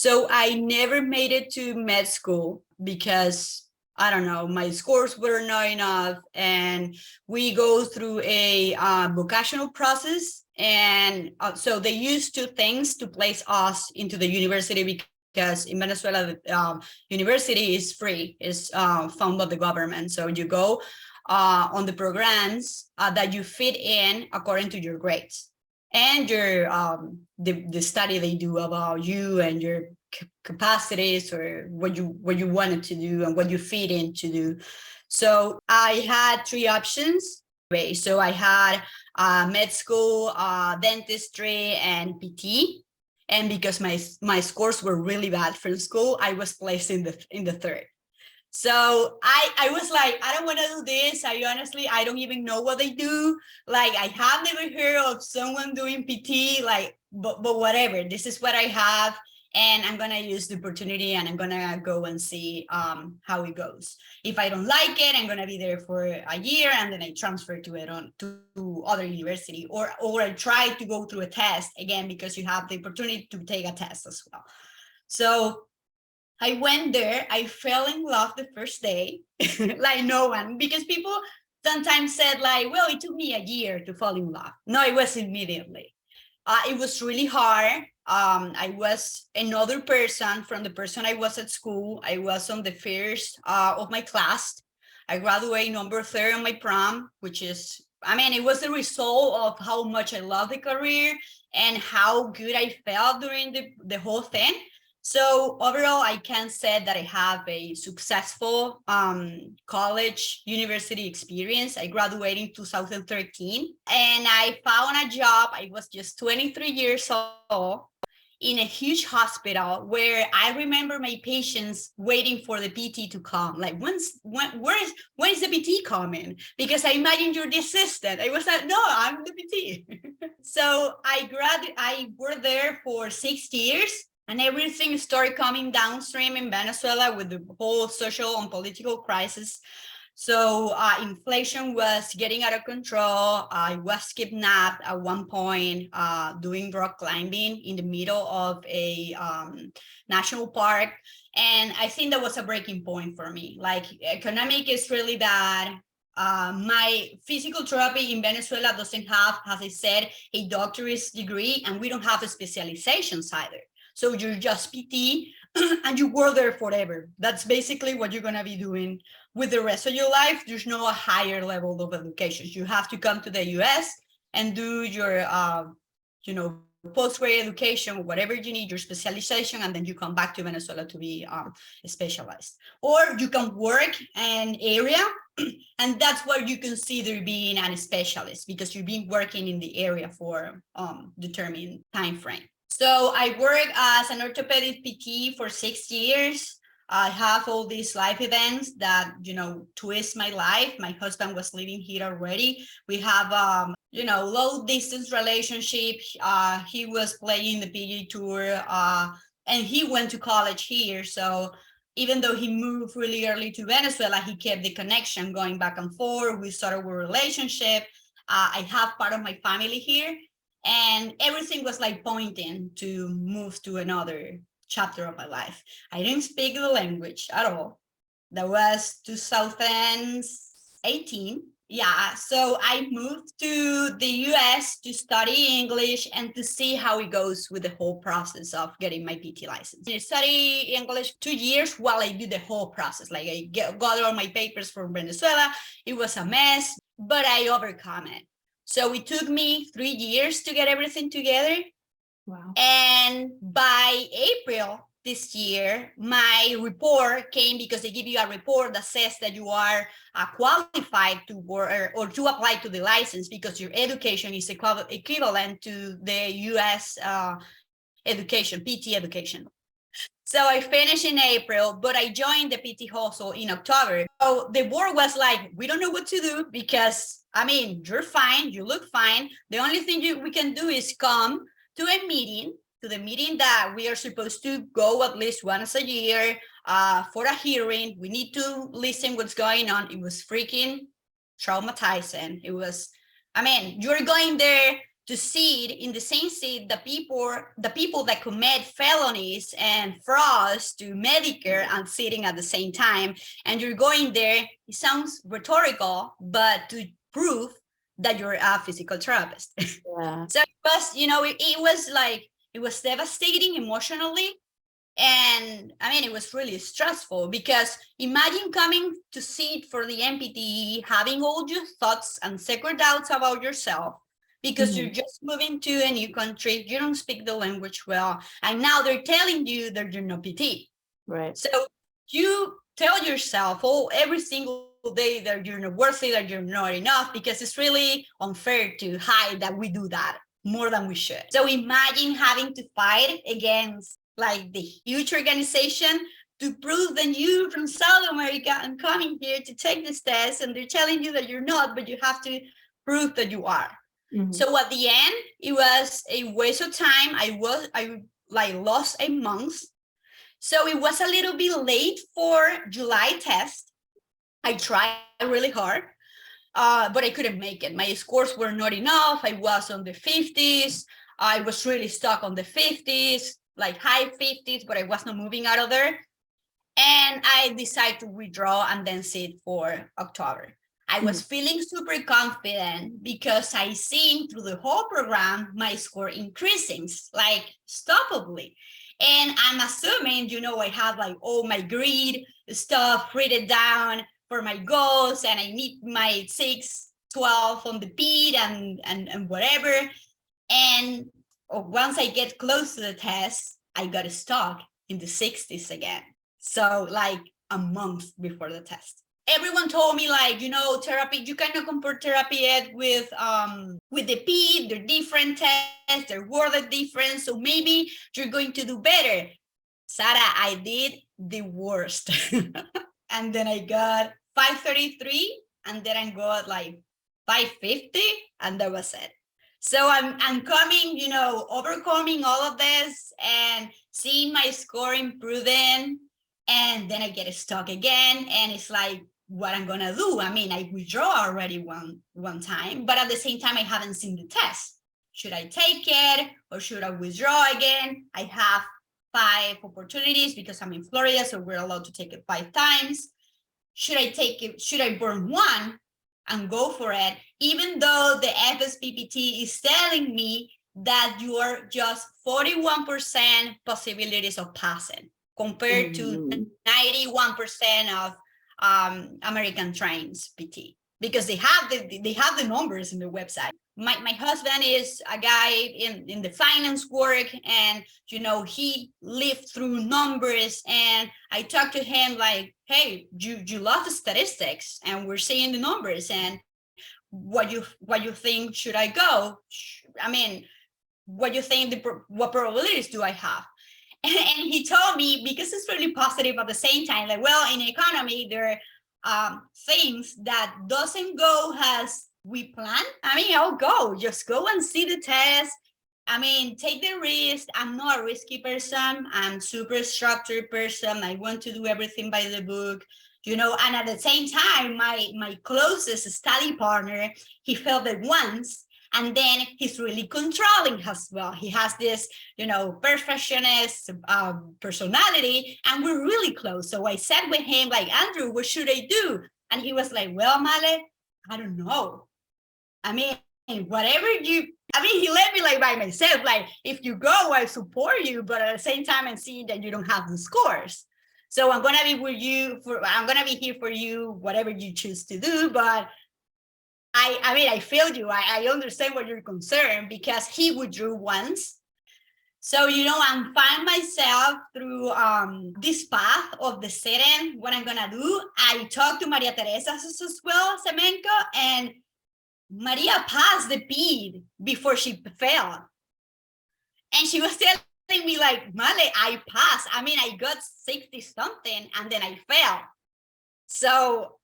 So I never made it to med school because I don't know, my scores were not enough. And we go through a vocational process. And so they use two things to place us into the university, because in Venezuela, the university is free, is funded by the government. So you go on the programs that you fit in according to your grades and your the study they do about you and your capacities, or what you wanted to do and what you fit in to do. So I had three options. So I had med school, dentistry, and PT. And because my scores were really bad from school, I was placed in the third. So I was like, I don't want to do this. I don't even know what they do. Like, I have never heard of someone doing PT, like, but whatever, this is what I have. And I'm going to use the opportunity, and I'm going to go and see how it goes. If I don't like it, I'm going to be there for a year, and then I transfer to other university, or I try to go through a test again, because you have the opportunity to take a test as well. So I went there. I fell in love the first day, like no one, because people sometimes said like, well, it took me a year to fall in love. No, it was immediately. It was really hard. I was another person from the person I was at school. I was on the first of my class. I graduated number 3 on my prom, which is, I mean, it was the result of how much I love the career and how good I felt during the whole thing. So overall, I can say that I have a successful college university experience. I graduated in 2013, and I found a job. I was just 23 years old in a huge hospital, where I remember my patients waiting for the PT to come. Like, when is the PT coming? Because I imagine you're the assistant. I was like, no, I'm the PT. So I worked there for 6 years. And everything started coming downstream in Venezuela with the whole social and political crisis. So inflation was getting out of control. I was kidnapped at one point doing rock climbing in the middle of a national park. And I think that was a breaking point for me. Like, economic is really bad. My physical therapy in Venezuela doesn't have, as I said, a doctorate degree, and we don't have a specializations either. So you're just PT and you work there forever. That's basically what you're going to be doing with the rest of your life. There's no higher level of education. You have to come to the US and do your, post-grad education, whatever you need, your specialization, and then you come back to Venezuela to be specialized. Or you can work an area, and that's what you consider being a specialist, because you've been working in the area for determined time frame. So I worked as an orthopedic PT for 6 years. I have all these life events that, twist my life. My husband was living here already. We have, low distance relationship. He was playing the PG Tour, and he went to college here. So even though he moved really early to Venezuela, he kept the connection going back and forth. We started a relationship. I have part of my family here. And everything was like pointing to move to another chapter of my life. I didn't speak the language at all. That was 2018. Yeah, so I moved to the US to study English and to see how it goes with the whole process of getting my PT license. I studied English 2 years while I do the whole process. Like, I got all my papers from Venezuela. It was a mess, but I overcome it. So it took me 3 years to get everything together. Wow. And by April this year, my report came, because they give you a report that says that you are qualified to work or to apply to the license, because your education is equivalent to the US education, PT education. So I finished in April, but I joined the PT hustle in October. So the board was like, we don't know what to do, because, I mean, you're fine, you look fine. The only thing we can do is come to a meeting, to the meeting that we are supposed to go at least once a year for a hearing. We need to listen what's going on. It was freaking traumatizing. It was, I mean, you're going there to seat in the same seat the people that commit felonies and frauds to Medicare and sitting at the same time. And you're going there, it sounds rhetorical, but to prove that you're a physical therapist. Yeah. So it was, it was like, it was devastating emotionally. And I mean, it was really stressful because imagine coming to sit for the NPTE, having all your thoughts and secret doubts about yourself because you're just moving to a new country, you don't speak the language well, and now they're telling you that you're not PT. Right. So you tell yourself every single day that you're not worthy, that you're not enough, because it's really unfair to hide that we do that more than we should. So imagine having to fight against like the huge organization to prove that you from South America and coming here to take this test, and they're telling you that you're not, but you have to prove that you are. So at the end, it was a waste of time. I lost a month. So it was a little bit late for July test. I tried really hard, but I couldn't make it. My scores were not enough. I was on the 50s. I was really stuck on the 50s, like high 50s, but I was not moving out of there. And I decided to withdraw and then sit for October. I was feeling super confident because I seen through the whole program my score increasing, like stoppably. And I'm assuming, I have like all my grid stuff written down for my goals, and I need my 612 on the beat and whatever. And once I get close to the test, I got stuck in the 60s again. So like a month before the test. Everyone told me like, therapy, you cannot compare therapy yet with the PED, they're different tests, they're worded different, so maybe you're going to do better. Sarah, I did the worst. And then I got 533, and then I got like 550, and that was it. So I'm coming, overcoming all of this and seeing my score improving, and then I get stuck again, and it's like, what I'm gonna do? I mean, I withdraw already one time, but at the same time, I haven't seen the test. Should I take it or should I withdraw again? I have 5 opportunities because I'm in Florida, so we're allowed to take it 5 times. Should I take it? Should I burn one and go for it, even though the FSPPT is telling me that you are just 41% possibilities of passing compared to 91% of American trains PT, because they have the numbers in the website. My husband is a guy in the finance work, and he lived through numbers, and I talked to him like, hey, you love the statistics, and we're seeing the numbers, and what you think, should I go? I mean, what you think, what probabilities do I have? And he told me, because it's really positive at the same time, like, well, in economy, there are things that doesn't go as we plan. I mean, I'll go, just go and see the test. I mean, take the risk. I'm not a risky person. I'm super structured person. I want to do everything by the book, and at the same time, my closest study partner, he failed it once. And then he's really controlling as well. He has this, perfectionist personality, and we're really close. So I said with him, like, Andrew, what should I do? And he was like, well, Male, I don't know. I mean, he let me like by myself. Like, if you go, I support you. But at the same time, I'm seeing that you don't have the scores. So I'm going to be with you I'm going to be here for you, whatever you choose to do. But I mean, I feel you. I understand what you're concerned, because he withdrew once. So, I find myself through this path of the setting, what I'm going to do. I talked to Maria Teresa as well, Semenko, and Maria passed the PED before she failed. And she was telling me like, Male, I passed. I mean, I got 60 something and then I failed. So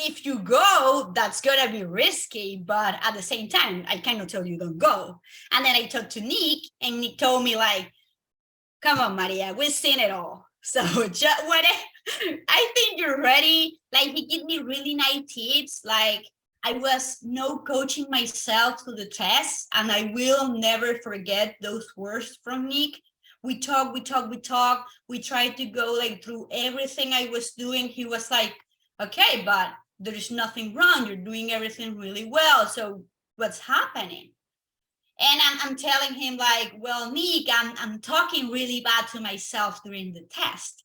if you go, that's going to be risky, but at the same time, I cannot tell you don't go. And then I talked to Nick, and Nick told me like, come on, Maria, we've seen it all. So I think you're ready. Like, he gave me really nice tips. Like, I was no coaching myself to the test, and I will never forget those words from Nick. We talk, we talk, we talk. We tried to go like through everything I was doing. He was like, okay, but there is nothing wrong. You're doing everything really well. So what's happening? And I'm telling him like, well, Nick, I'm talking really bad to myself during the test.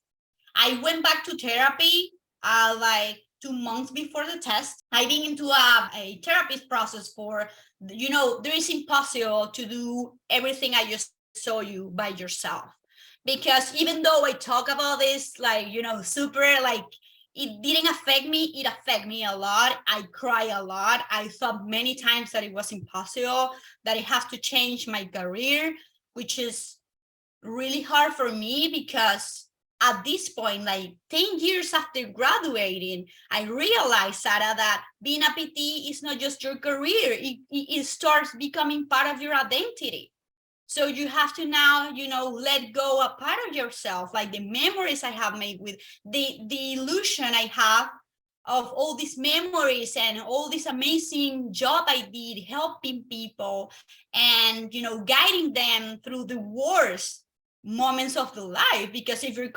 I went back to therapy like 2 months before the test. I've been into a therapist process for, there is impossible to do everything I just saw you by yourself. Because even though I talk about this, like, super, like, it didn't affect me. It affected me a lot. I cry a lot. I thought many times that it was impossible, that I have to change my career, which is really hard for me because at this point, like 10 years after graduating, I realized, Sarah, that being a PT is not just your career. It starts becoming part of your identity. So you have to now, let go a part of yourself, like the memories I have made with the illusion I have of all these memories and all this amazing job I did helping people and, guiding them through the worst moments of the life. Because if you're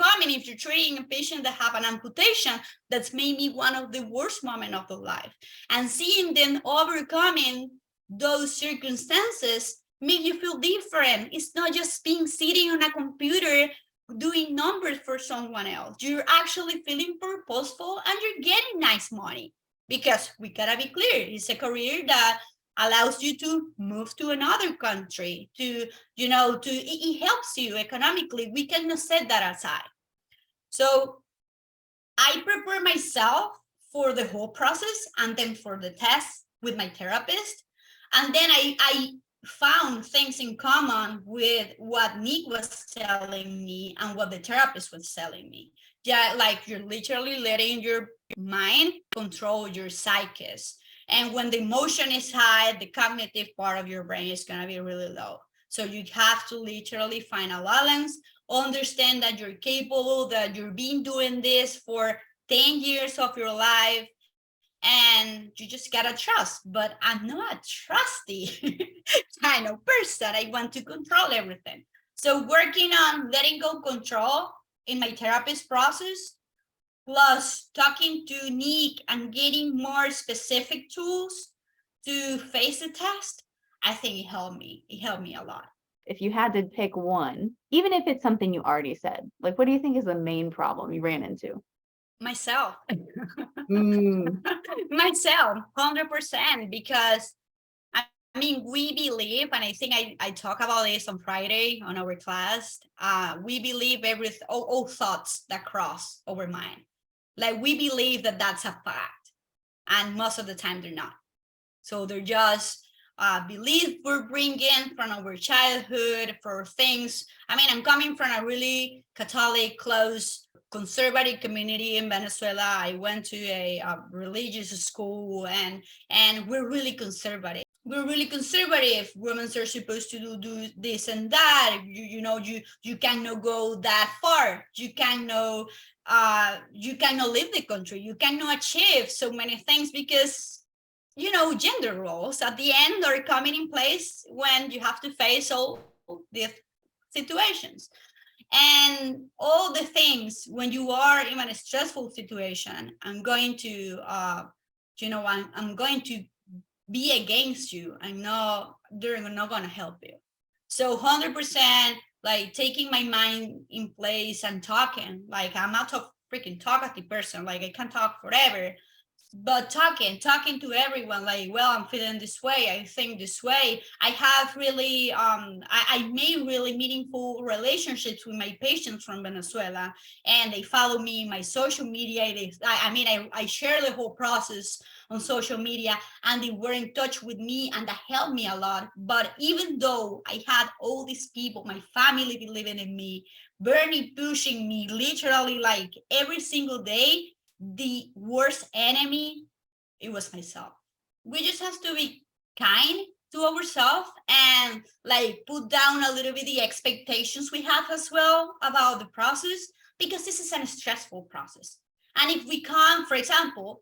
treating a patient that have an amputation, that's maybe one of the worst moments of the life. And seeing them overcoming those circumstances make you feel different. It's not just being sitting on a computer doing numbers for someone else. You're actually feeling purposeful and you're getting nice money, because we gotta be clear, it's a career that allows you to move to another country, to, it helps you economically. We cannot set that aside. So I prepare myself for the whole process and then for the test with my therapist. And then I found things in common with what Nick was telling me and what the therapist was telling me. Yeah, like you're literally letting your mind control your psyche. And when the emotion is high, the cognitive part of your brain is going to be really low. So you have to literally find a balance, understand that you're capable, that you've been doing this for 10 years of your life, and you just gotta trust. But I'm not a trusty kind of person. I want to control everything. So working on letting go control in my therapist process, plus talking to Nick and getting more specific tools to face the test, I think it helped me. It helped me a lot. If you had to pick one, even if it's something you already said, like what do you think is the main problem you ran into? Myself. Myself, 100%, because I mean, we believe, and I think I talk about this on Friday on our class, we believe all thoughts that cross our mind. Like we believe that that's a fact, and most of the time they're not. So they're just belief we're bringing from our childhood for things. I mean, I'm coming from a really Catholic, close, conservative community in Venezuela. I went to a religious school, and we're really conservative. We're really conservative. Women are supposed to do this and that. You cannot go that far. You cannot leave the country. You cannot achieve so many things because gender roles at the end are coming in place when you have to face all these situations. And all the things when you are in a stressful situation, I'm going to I'm going to be against you. I know they're not going to help you. So 100% like taking my mind in place and talking. Like I'm not a freaking talkative person. Like I can talk forever, but talking to everyone, like, well, I'm feeling this way, I think this way. I have really I made really meaningful relationships with my patients from Venezuela, and they follow me in my social media. I share the whole process on social media, and they were in touch with me, and that helped me a lot. But even though I had all these people, my family believing in me, Bernie pushing me literally like every single day, the worst enemy, it was myself. We just have to be kind to ourselves and like put down a little bit the expectations we have as well about the process, because this is a stressful process. And if we can't, for example,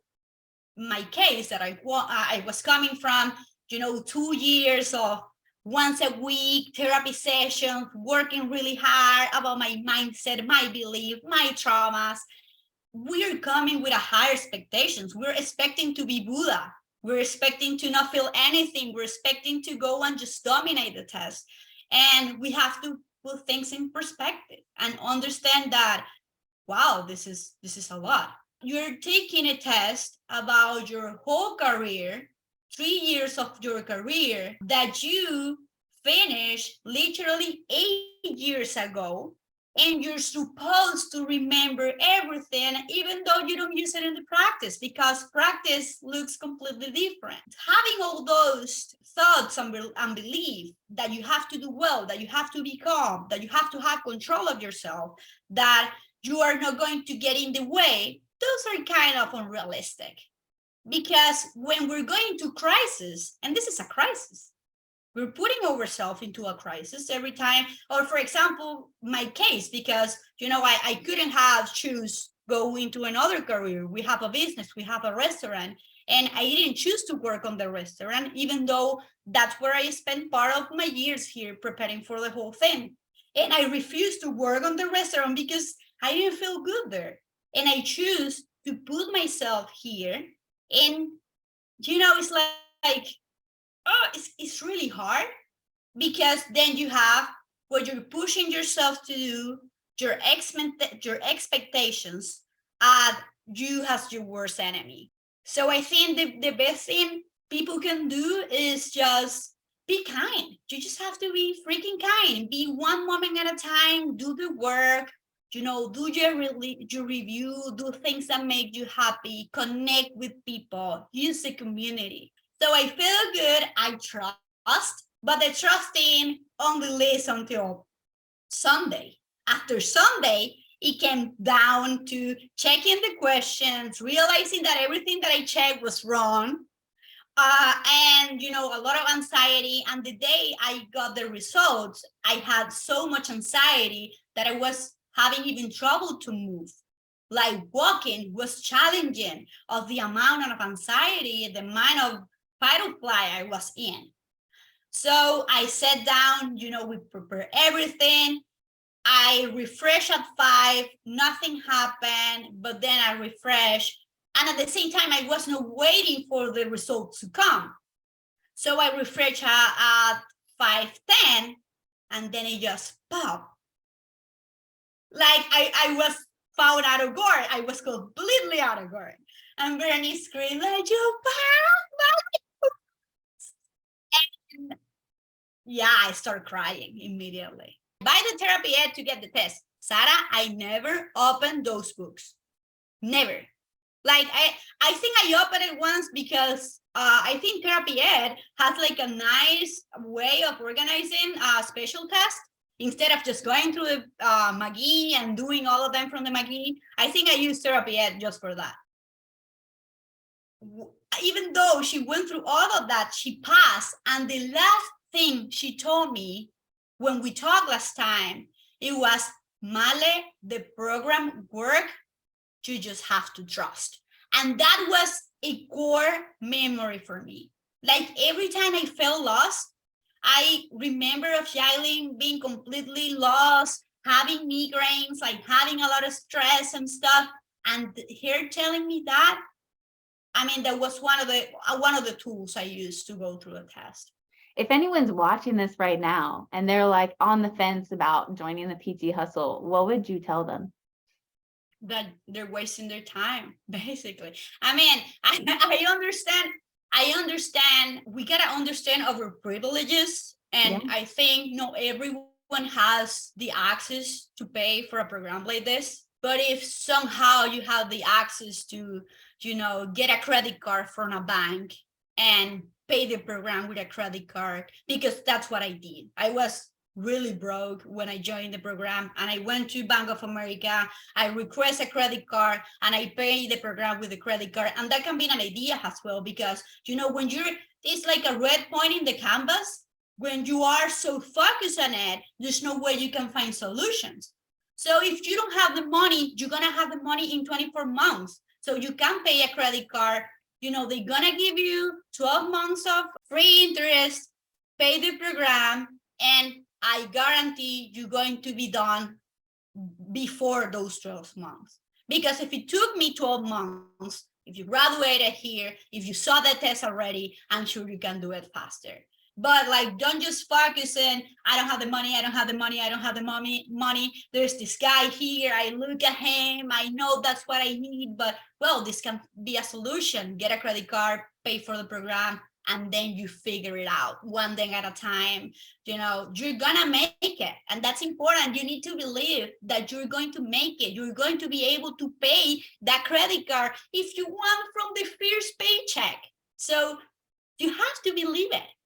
my case that I was coming from, 2 years of once a week therapy sessions, working really hard about my mindset, my belief, my traumas. We're coming with a higher expectations. We're expecting to be Buddha. We're expecting to not feel anything. We're expecting to go and just dominate the test. And we have to put things in perspective and understand that, wow, this is a lot. You're taking a test about your whole career, 3 years of your career that you finished literally 8 years ago, and you're supposed to remember everything, even though you don't use it in the practice, because practice looks completely different. Having all those thoughts and belief that you have to do well, that you have to be calm, that you have to have control of yourself, that you are not going to get in the way, those are kind of unrealistic. Because when we're going to crisis, and this is a crisis, we're putting ourselves into a crisis every time. Or for example, my case, because I couldn't have choose go into another career. We have a business, we have a restaurant, and I didn't choose to work on the restaurant, even though that's where I spent part of my years here preparing for the whole thing. And I refused to work on the restaurant because I didn't feel good there. And I choose to put myself here. And it's like, oh, it's really hard, because then you have what you're pushing yourself to do, your expectations, you as your worst enemy. So I think the best thing people can do is just be kind. You just have to be freaking kind. Be one moment at a time. Do the work. Do your review. Do things that make you happy. Connect with people. Use the community. So I feel good. I trust, but the trusting only lasts until Sunday. After Sunday, it came down to checking the questions, realizing that everything that I checked was wrong, and a lot of anxiety. And the day I got the results, I had so much anxiety that I was having even trouble to move. Like walking was challenging of the amount of anxiety, the amount of fight or flight I was in. So I sat down, we prepare everything. I refresh at 5, nothing happened, but then I refresh. And at the same time, I was not waiting for the results to come. So I refresh at 5:10, and then it just popped. Like I was found out of guard. I was completely out of guard. And Bernie screamed like, "You found!" And yeah, I started crying immediately. Buy the therapy ed to get the test. Sarah, I never opened those books. Never. Like I think I opened it once because I think therapy ed has like a nice way of organizing a special test. Instead of just going through the McGee and doing all of them from the McGee, I think I used therapy ed just for that. Even though she went through all of that, she passed. And the last thing she told me when we talked last time, it was, Male, the program work, you just have to trust. And that was a core memory for me. Like every time I felt lost, I remember of Shailene being completely lost, having migraines, like having a lot of stress and stuff. And her telling me that, I mean, that was one of the tools I used to go through the test. If anyone's watching this right now and they're like on the fence about joining the PT hustle, what would you tell them? That they're wasting their time, basically. I mean, I understand. We gotta understand our privileges, and yeah. I think not everyone has the access to pay for a program like this. But if somehow you have the access to, get a credit card from a bank and pay the program with a credit card, because that's what I did. I was really broke when I joined the program, and I went to Bank of America. I request a credit card and I pay the program with the credit card. And that can be an idea as well, because when it's like a red point in the canvas. When you are so focused on it, there's no way you can find solutions. So if you don't have the money, you're gonna have the money in 24 months. So you can pay a credit card, they're gonna give you 12 months of free interest, pay the program, and I guarantee you're going to be done before those 12 months. Because if it took me 12 months, if you graduated here, if you saw the test already, I'm sure you can do it faster. But like, don't just focus in, I don't have the money, I don't have the money, I don't have the money. There's this guy here, I look at him, I know that's what I need, but well, this can be a solution. Get a credit card, pay for the program, and then you figure it out one thing at a time. You're gonna make it, and that's important. You need to believe that you're going to make it. You're going to be able to pay that credit card if you want from the first paycheck. So you have to believe it.